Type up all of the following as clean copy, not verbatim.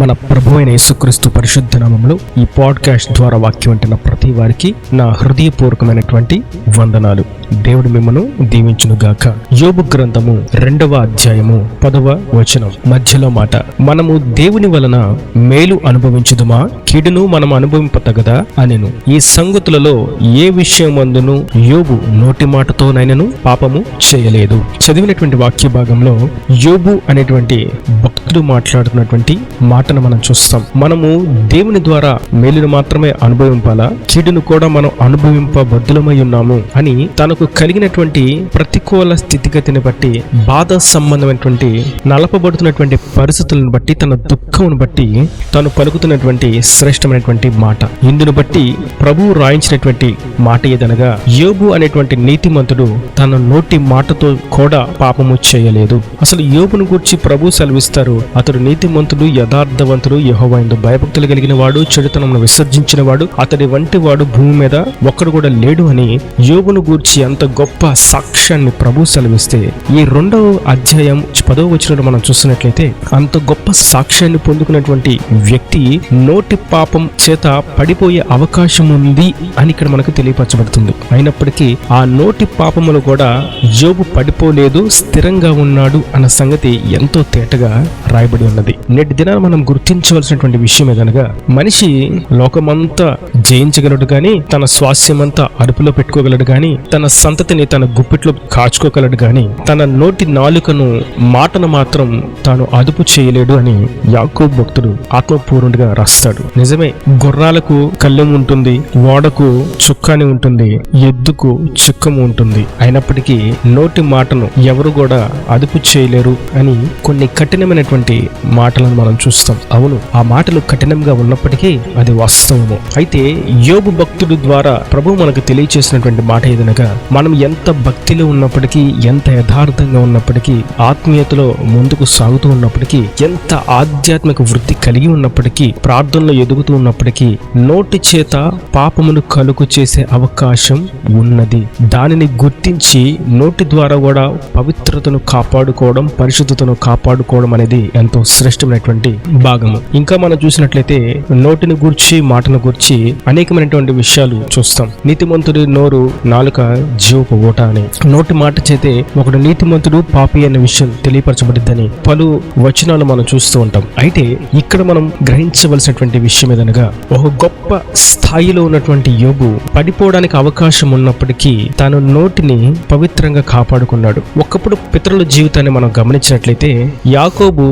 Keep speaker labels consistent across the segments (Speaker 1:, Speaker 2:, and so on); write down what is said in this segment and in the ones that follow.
Speaker 1: మన ప్రభు అయిన యేసుక్రీస్తు పరిశుద్ధ నామములో ఈ పాడ్కాస్ట్ ద్వారా వాక్యం వింటున్న ప్రతి వారికి నా హృదయపూర్వకమైనటువంటి వందనాలు. దేవుడు మిమ్మను దీవించును గాక. యోబు గ్రంథము 2వ అధ్యాయము 10వ వచనం మధ్యలో మాట, మనము దేవుని వలన మేలు అనుభవించుదుమా, కీడును మనం అనుభవింపతగదా అనెను. ఈ సంగతులలో ఏ విషయమందును యోబు నోటి మాటతోనైనను పాపము చేయలేదు. చదివినటువంటి వాక్య భాగంలో యోబు అనేటువంటి భక్తుడు మాట్లాడుతున్నటువంటి మాటను మనం చూస్తాం. మనము దేవుని ద్వారా మేలును మాత్రమే అనుభవింపాలా, కీడును కూడా మనం అనుభవింపబద్దులమై ఉన్నాము అని తనకు కలిగినటువంటి ప్రతికూల స్థితిగతిని బట్టి, బాధ సంబంధమైనటువంటి నలపబడుతున్నటువంటి పరిస్థితులను బట్టి, తన దుఃఖమును బట్టి తాను పలుకుతున్నటువంటి శ్రేష్టమైనటువంటి మాట. ఇందును బట్టి ప్రభువు రాయించినటువంటి మాట ఏదనగా, యోబు అనేటువంటి నీతిమంతుడు తన నోటి మాటతో కూడా పాపము చేయలేదు. అసలు యోబును గూర్చి ప్రభు సెలవిస్తారు, అతడు నీతిమంతుడు, యథార్థవంతుడు, యెహోవా యందు భయభక్తులు కలిగిన వాడు, చెడుతనమును విసర్జించిన వాడు, అతడి వంటి వాడు భూమి మీద ఒక్కడు కూడా లేడు అని యోబును గూర్చి అంత గొప్ప సాక్ష్యాన్ని ప్రభు సెలవిస్తే, ఈ 2వ అధ్యాయం 10వ వచనంలో మనం చూస్తున్నట్లయితే అంత గొప్ప సాక్ష్యాన్ని పొందుకున్నటువంటి వ్యక్తి నోటి పాపం చేత పడిపోయే అవకాశం ఉంది అని ఇక్కడ మనకు తెలియపరచబడుతుంది. అయినప్పటికీ ఆ నోటి పాపములు కూడా యోబు పడిపోలేదు, స్థిరంగా ఉన్నాడు అన్న సంగతి ఎంతో తేటగా రాయబడి ఉన్నది. నేటి దినాన మనం గుర్తించవలసినటువంటి విషయం ఏదనగా, మనిషి లోకమంతా జయించగలడు గాని తన స్వాస్యమంతా అదుపులో పెట్టుకోగలడు గాని, తన సంతతిని తన గుప్పిట్లో కాచుకోగలడు గాని, తన నోటి నాలుకను మాటను మాత్రం తాను అదుపు చేయలేడు అని యాకోబు భక్తుడు ఆత్మపూర్ణుడిగా రాస్తాడు. నిజమే, గుర్రాలకు కళ్ళెం ఉంటుంది, ఓడకు చుక్కాని ఉంటుంది, ఎద్దుకు చిక్కము ఉంటుంది. అయినప్పటికీ నోటి మాటను ఎవరు కూడా అదుపు చేయలేరు అని కొన్ని కఠినమైనటువంటి మాటలను మనం చూస్తాం. అవును, ఆ మాటలు కఠినంగా ఉన్నప్పటికీ అది వాస్తవము. అయితే యోబు భక్తుడు ద్వారా ప్రభు మనకు తెలియచేసినటువంటి మాట ఏదనగా, మనం ఎంత భక్తిలో ఉన్నప్పటికీ, ఎంత యథార్థంగా ఉన్నప్పటికీ, ఆత్మీయతలో ముందుకు సాగుతూ ఉన్నప్పటికీ, ఎంత ఆధ్యాత్మిక వృద్ధి కలిగి ఉన్నప్పటికీ, ప్రార్థనలో ఎదుగుతూ ఉన్నప్పటికీ నోటి చేత పాపమును కలుగు చేసే అవకాశం ఉన్నది. దానిని గుర్తించి నోటి ద్వారా కూడా పవిత్రతను కాపాడుకోవడం, పరిశుద్ధతను కాపాడుకోవడం అనేది ఎంతో శ్రేష్టమైనటువంటి భాగము. ఇంకా మనం చూసినట్లయితే నోటిని గూర్చి, మాటను గూర్చి అనేకమైనటువంటి విషయాలు చూస్తాం. నీతిమంతుడి నోరు నాలుక జీవపు ఊట అని, నోటి మాట చేతే ఒకడు నీతిమంతుడు పాపి అనే విషయం తెలియపరచబడిద్దని పలు వచనాలు మనం చూస్తూ ఉంటాం. అయితే ఇక్కడ మనం గ్రహించవలసినటువంటి విషయం ఏదనగా, ఒక గొప్ప స్థాయిలో ఉన్నటువంటి యోబు పడిపోవడానికి అవకాశం ఉన్నప్పటికీ తన నోటిని పవిత్రంగా కాపాడుకున్నాడు. ఒకప్పుడు పితరుల జీవితాన్ని మనం గమనించినట్లయితే, యాకోబు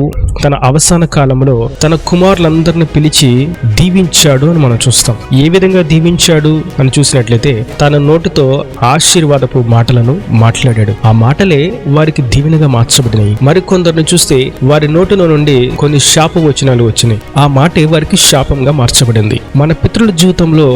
Speaker 1: తన అవసాన కాలంలో తన కుమారులందరిని పిలిచి దీవించాడు అని మనం చూస్తాం. ఏ విధంగా దీవించాడు అని చూసినట్లయితే, తన నోటితో ఆశీర్వాదపు మాటలను మాట్లాడాడు. ఆ మాటలే వారికి దీవెనగా మార్చబడినాయి. మరికొందరిని చూస్తే వారి నోటిలో నుండి కొన్ని శాప వచనాలు వచ్చినాయి. ఆ మాటే వారికి శాపంగా మార్చబడింది. మన పితరుల జీవితంలో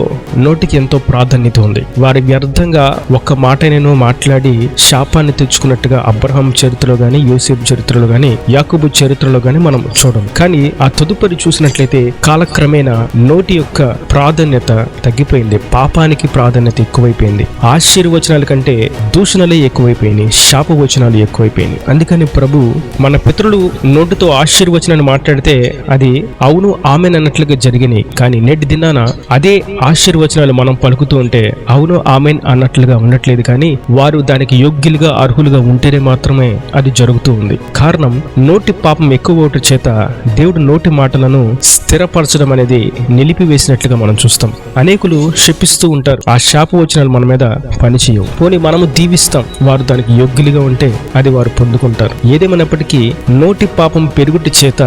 Speaker 1: నోటికి ఎంతో ప్రాధాన్యత ఉంది. వారి వ్యర్థంగా ఒక్క మాటనేనో మాట్లాడి శాపాన్ని తెచ్చుకున్నట్టుగా అబ్రహాం చరిత్రలో గాని, యోసేపు చరిత్రలో గాని, యాకోబు చరిత్రలో గాని మనం చూడం. కానీ ఆ తదుపరి చూసినట్లయితే కాలక్రమేణా నోటి యొక్క ప్రాధాన్యత తగ్గిపోయింది. పాపానికి ప్రాధాన్యత ఎక్కువైపోయింది. ఆశీర్వచనాల కంటే దూషణలే ఎక్కువైపోయినాయి, శాపవచనాలు ఎక్కువైపోయినాయి. అందుకని ప్రభు మన పితరులు నోటితో ఆశీర్వచనాన్ని మాట్లాడితే అది అవును ఆమెన్ అన్నట్లుగా జరిగినాయి. కానీ నేటి దినాన అదే ఆశీర్వచనాలు మనం పలుకుతూ ఉంటే అవును ఆమెన్ అన్నట్లుగా ఉండట్లేదు. కానీ వారు దానికి యోగ్యులుగా, అర్హులుగా ఉంటేనే మాత్రమే అది జరుగుతూ ఉంది. కారణం, నోటి పాపం ఎక్కువ చేత దేవుడు నోటి మాటలను స్థిరపరచడం అనేది నిలిపివేసినట్లుగా మనం చూస్తాం. అనేకులు శపిస్తూ ఉంటారు, ఆ శాపవచనాలు మన మీద పనిచేయవు. పోనీ మనము దీవిస్తాం, వారు దానికి యోగ్యులుగా ఉంటే అది వారు పొందుకుంటారు. ఏదేమైనప్పటికీ నోటి పాపం పెరుగుటి చేత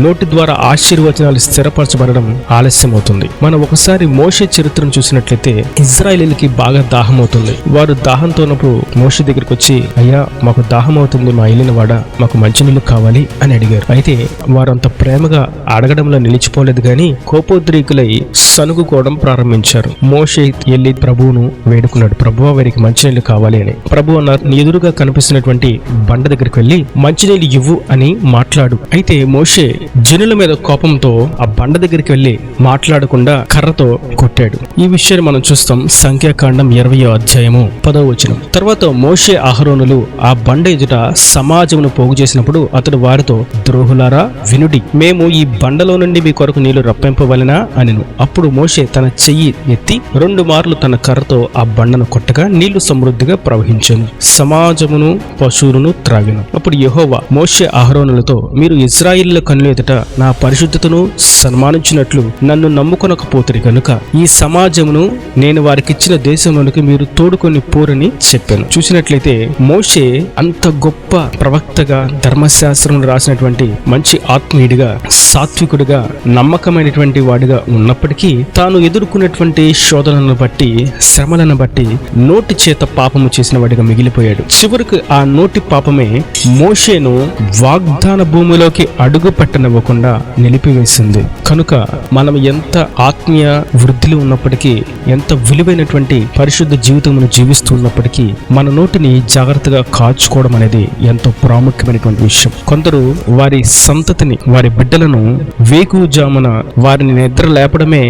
Speaker 1: నోటి ద్వారా ఆశీర్వచనాలు స్థిరపరచబడడం ఆలస్యం అవుతుంది. మనం ఒకసారి మోషే చరిత్రను చూసినట్లయితే, ఇజ్రాయేలీలకి బాగా దాహం అవుతుంది. వారు దాహంతో ఉన్నప్పుడు మోషే దగ్గరికి వచ్చి, అయ్యా మాకు దాహం అవుతుంది, మా ఇల్లిన వాడ, మాకు మంచినీళ్ళు కావాలి అని అడిగారు. అయితే వారంత ప్రేమగా అడగడంలో నిలిచిపోలేదు గాని కోపోద్రీకులై సనుగుకోవడం ప్రారంభించారు. మోషే ఎల్లి ప్రభువును వేడుకున్నాడు, ప్రభువా వారికి మంచినీళ్ళు కావాలి అని. ప్రభు అన్నారు, నీ ఎదురుగా కనిపిస్తున్నటువంటి బండ దగ్గరికి వెళ్లి మంచినీళ్ళు ఇవ్వు అని మాట్లాడు. అయితే మోషే జనుల మీద కోపంతో ఆ బండ దగ్గరికి వెళ్లి మాట్లాడకుండా కర్రతో కొట్టాడు. ఈ విషయాన్ని మనం చూస్తాం సంఖ్యాకాండం 20వ అధ్యాయము 10వ వచనం. తర్వాత మోషే అహరోనులు ఆ బండ ఎదుట సమాజమును పోగు చేసినప్పుడు అతడు వారితో, ద్రోహులారా వినుడి, మేము ఈ బండలో నుండి మీ కొరకు నీళ్లు రప్పింపవలెనా అనెను. అప్పుడు మోషే తన చెయ్యి ఎత్తి 2 మార్లు తన కర్రతో ఆ బండను కొట్టగా నీళ్లు సమృద్ధిగా ప్రవహించెను, సమాజమును పశువులను త్రాగెను. అప్పుడు యెహోవా మోషే అహరోనులతో, మీరు ఇశ్రాయేలీయుల కన్నుల ఎదుట నా పరిశుద్ధతను సన్మానించినట్లు నన్ను నమ్ముకొనకపోతిరి కనుక ఈ సమాజమును నేను వారికిచ్చిన దేశంలోనికి మీరు తోడుకొని పోరని చెప్పాను. చూసినట్లయితే మోషే అంత గొప్ప ప్రవక్తగా, ధర్మశాస్త్రం రాసినటువంటి మంచి ఆత్మీయుడిగా, సాత్వికుడిగా, నమ్మకమైనటువంటి వాడిగా ఉన్నప్పటికీ తాను ఎదుర్కొన్నటువంటి శోధనలను బట్టి, శ్రమలను బట్టి నోటి చేత పాపము చేసిన వాడిగా మిగిలిపోయాడు. చివరికి ఆ నోటి పాపమే మోషేను వాగ్దాన భూమిలోకి అడుగు పెట్టనివ్వకుండా నిలిపివేసింది. కనుక మనం ఎంత ఆత్మీయ వృద్ధిలో ఉన్నప్పటికీ, ఎంత విలువైనటువంటి పరిశుద్ధ జీవితమును జీవిస్తున్నప్పటికీ మన నోటిని జాగ్రత్తగా కాచుకోవడం అనేది ఎంతో ప్రాముఖ్యమైనటువంటి విషయం. కొందరు వారి సంతతిని, వారి బిడ్డలను వేకుజామున వారిని నిద్ర లేపడమే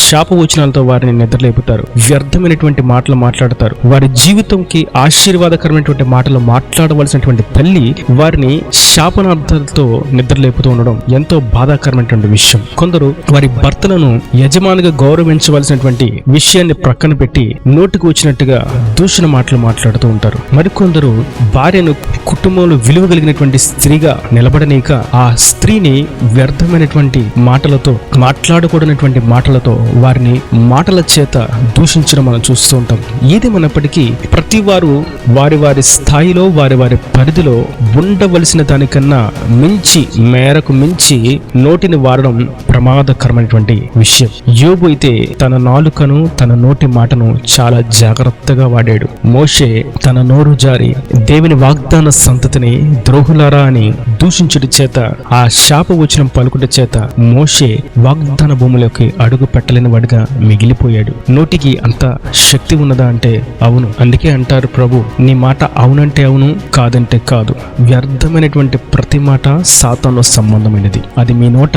Speaker 1: శాపవచనాలతో వారిని నిద్ర లేపుతారు. వ్యర్థమైనటువంటి మాటలు మాట్లాడతారు. వారి జీవితంకి ఆశీర్వాదకరమైనటువంటి మాటలు మాట్లాడవలసినటువంటి తల్లి వారిని శాపనార్థాలతో నిద్ర లేపుతూ ఉండడం ఎంతో బాధాకరమైనటువంటి విషయం. కొందరు వారి భర్తలను యజమానిగా గౌరవించవలసినటువంటి విషయాన్ని ప్రక్కన పెట్టి నోటికి వచ్చినట్టుగా దూషణ మాటలు మాట్లాడుతూ ఉంటారు. మరికొందరు భార్యను కుటుంబంలో విలువ కలిగినటువంటి స్త్రీగా నిలబడనీక ఆ స్త్రీని వ్యర్థమైనటువంటి మాటలతో, మాట్లాడకూడనటువంటి మాటలతో వారిని మాటల చేత దూషించడం మనం చూస్తూ ఉంటాం. ఏదేమన్నప్పటికీ ప్రతి వారు వారి వారి స్థాయిలో, వారి వారి పరిధిలో ఉండవలసిన దానికన్నా మించి, మేరకు మించి నోటిని వాడడం ప్రమాదకరమైనటువంటి విషయం. యోబు అయితే తన నాలుకను, తన నోటి మాటను చాలా జాగ్రత్తగా వాడాడు. మోషే తన నోరు జారి దేవుని వాగ్దాన సంతతిని ద్రోహులారా అని దూషించుడి చేత, ఆ శాపవచనం పలుకుట చేత మోషే వాగ్దాన భూమిలోకి అడుగు పెట్టలేని వాడిగా మిగిలిపోయాడు. నోటికి అంత శక్తి ఉన్నదా అంటే అవును. అందుకే అంటారు ప్రభు, నీ మాట అవునంటే అవును, కాదంటే కాదు. వ్యర్థమైనటువంటి ప్రతి మాట సాతానుతో సంబంధమైనది. అది మీ నోట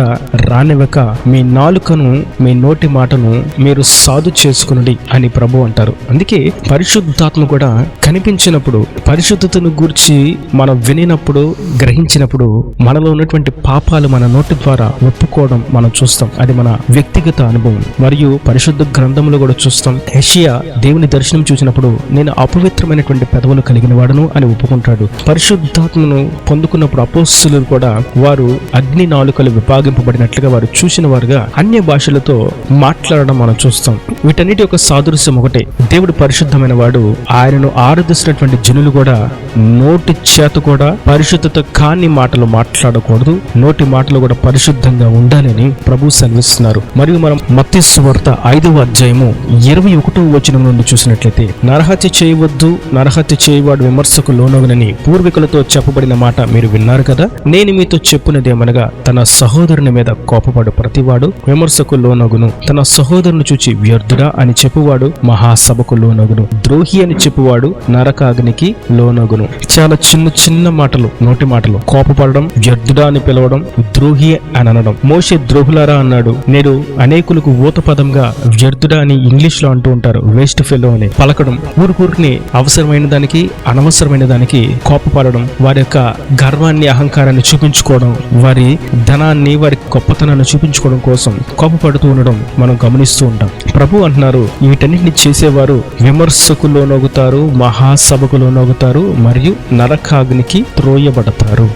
Speaker 1: రానివ్వక మీ నాలుకను, మీ నోటి మాటను మీరు సాధు చేసుకునుడి అని ప్రభు అంటారు. అందుకే పరిశుద్ధాత్మ కూడా కనిపించినప్పుడు, పరిశుద్ధతను గూర్చి మనం వినినప్పుడు, గ్రహించినప్పుడు మనలో ఉన్నటువంటి పాపాలు మన నోటి ద్వారా ఒప్పుకోవడం మనం చూస్తాం. అది మన వ్యక్తిగత అనుభవం. మరియు పరిశుద్ధ గ్రంథంలో కూడా చూస్తాం. యెషయా దేవుని దర్శనం చూసినప్పుడు నేను అపవిత్రమైనటువంటి పెదవులు కలిగిన వాడును అని ఒప్పుకుంటాడు. పరిశుద్ధాత్మను పొందుకున్నప్పుడు అపోస్తలులు కూడా వారు అగ్ని నాలుకలు విభాగింపబడినట్లుగా వారు చూసిన వారుగా అన్య భాషలతో మాట్లాడడం మనం చూస్తాం. వీటన్నిటి యొక్క సాదృశ్యం ఒకటే. దేవుడు పరిశుద్ధమైన వాడు. ఆయనను ఆరాధిస్తున్నటువంటి జనులు కూడా నోటి చేత కూడా పరిశుద్ధత కాని మాటలు మాట్లాడకూడదు. నోటి మాటలు కూడా పరిశుద్ధంగా ఉండాలని ప్రభు సెలవిస్తున్నారు. మరియు మనం మత్తయి సువార్త 5వ అధ్యాయము 21వ వచనం నుండి చూసినట్లయితే, నరహత్య చేయవద్దు, నరహత్య చేయవాడు విమర్శకు లోనగునని పూర్వీకులతో చెప్పబడిన మాట మీరు విన్నారు కదా. నేను మీతో చెప్పున్నదేమనగా, తన సహోదరుని మీద కోపపడు ప్రతివాడు విమర్శకు లోనగును. తన సహోదరుని చూచి వ్యర్థుడా అని చెప్పువాడు మహాసభకు లోనగును. ద్రోహి అని చెప్పువాడు నరకాగ్నికి లోనగును. చాలా చిన్న చిన్న మాటలు, నోటి మాటలు. కోపపడడం, వ్యర్థుడా అని పిలవడం, ద్రోహి అని అనడం. మోషే ద్రోహులారా అన్నాడు. నేడు అనేకులకు ఊత పదంగా వ్యర్థుడా అని ఇంగ్లీష్ లో అంటూ ఉంటారు. వేస్ట్ ఫెలో అని పలకడం, ఊరుకూరిని అవసరమైన దానికి, అనవసరమైన దానికి కోపపడడం, వారి యొక్క గర్వాన్ని, అహంకారాన్ని చూపించుకోవడం, వారి ధనాన్ని, వారి గొప్పతనాన్ని చూపించుకోవడం కోసం కోపపడుతూ ఉండడం మనం గమనిస్తూ ఉంటాం. ప్రభు అంటున్నారు, వీటన్నిటిని చేసేవారు విమర్శకు లోనొగుతారు, మహాసభకు లోనొగుతారు, మరియు నరకాగ్నికి త్రోయబడతారు.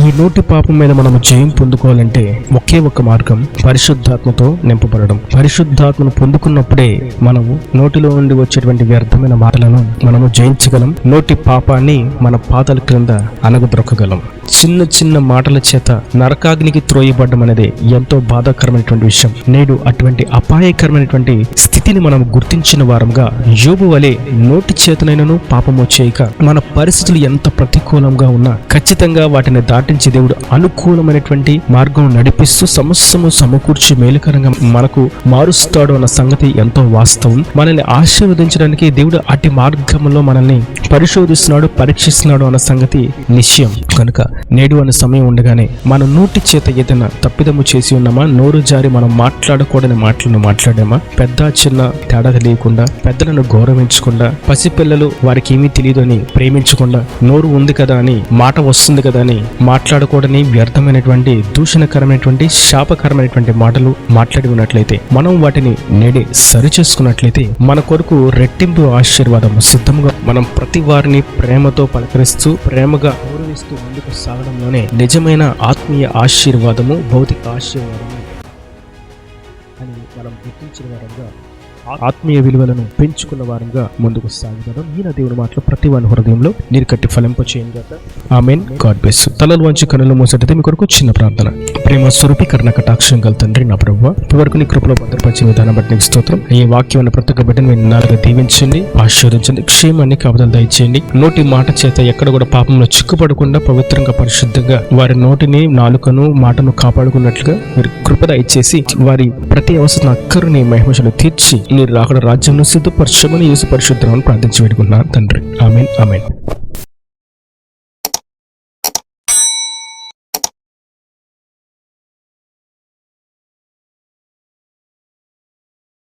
Speaker 1: ఈ నోటి పాపం మీద మనము జయం పొందుకోవాలంటే ఒకే ఒక మార్గం, పరిశుద్ధాత్మతో నింపబడడం. పరిశుద్ధాత్మను పొందుకున్నప్పుడే మనము నోటిలో నుండి వచ్చేటువంటి వ్యర్థమైన మాటలను మనము జయించగలం. నోటి పాపాన్ని మన పాదాల క్రింద అనగదొక్కగలం. చిన్న చిన్న మాటల చేత నరకాగ్నికి త్రోయబడ్డం అనేది ఎంతో బాధాకరమైనటువంటి విషయం. నేడు అటువంటి అపాయకరమైనటువంటి స్థితిని మనం గుర్తించిన వారంగా యోబు వలె నోటి చేతనైనను పాపము చేయక, మన పరిస్థితులు ఎంత ప్రతికూలంగా ఉన్నా ఖచ్చితంగా వాటిని దాటించి దేవుడు అనుకూలమైనటువంటి మార్గం నడిపిస్తూ సమస్తము సమకూర్చి మేలుకరంగా మనకు మారుస్తాడు అన్న సంగతి ఎంతో వాస్తవం. మనల్ని ఆశీర్వదించడానికి దేవుడు అట్టి మార్గంలో మనల్ని పరిశోధిస్తున్నాడు, పరీక్షిస్తున్నాడు అన్న సంగతి నిశ్చయం. కనుక నేడు అనే సమయం ఉండగానే మన నోటి చేత ఏదైనా తప్పిదము చేసి ఉన్నామా, నోరు జారి మనం మాట్లాడకూడని మాటలను మాట్లాడామా, పెద్ద చిన్న తేడా తెలియకుండా, పెద్దలను గౌరవించకుండా, పసిపిల్లలు వారికి ఏమీ తెలియదు అని ప్రేమించకుండా, నోరు ఉంది కదా అని, మాట వస్తుంది కదా అని మాట్లాడకూడని వ్యర్థమైనటువంటి, దూషణకరమైనటువంటి, శాపకరమైనటువంటి మాటలు మాట్లాడి ఉన్నట్లయితే, మనం వాటిని నేడే సరి చేసుకున్నట్లయితే మన కొరకు రెట్టింపు ఆశీర్వాదం సిద్ధముగా మనం ప్రతి వారిని ప్రేమతో పలకరిస్తూ, ప్రేమగా గౌరవిస్తూ ముందుకు సాగడంలోనే నిజమైన ఆత్మీయ ఆశీర్వాదము, భౌతిక ఆశీర్వాదము అని మనం గుర్తించిన వారంగా, ఆత్మీయ విలువలను పెంచుకున్న వారంగా ముందుకు సాగడం ఈయన దేవుని మాటలు ప్రతి వారి హృదయంలో నీరు కట్టి ఫలింపచేయండి గాక. ఆమేన్. God bless you. తలలు వంచి కన్నులు మూసేటైతే మీ కొరకు చిన్న ప్రార్థన. ప్రేమ స్వరూపి కరుణ కటాక్షం గల తండ్రి, నా ప్రభువా, ఇప్పటివరకు నీ కృపలో భద్రపరిచిన విధానం బట్టి నీకు స్తోత్రం. ఈ వాక్యం ప్రతి ఒక్క బిడ్డను విన్నారుగా దీవించండి, ఆశీర్వదించండి, క్షేమాన్ని కాపుదలు దయచేయండి. నోటి మాట చేత ఎక్కడ కూడా పాపంలో చిక్కుపడకుండా పవిత్రంగా, పరిశుద్ధంగా వారి నోటిని, నాలుకను, మాటను కాపాడుకున్నట్లుగా మీరు కృప దయచేసి వారి ప్రతి అవసరం అక్కరుని మహిమను తీర్చి మీరు రాకడ రాజ్యంలో సిద్ధపరచమని యేసు పరిశుద్ధ నామమున ప్రార్థించి వేడుకుంటున్నాను తండ్రి. ఆమేన్. ఆమేన్.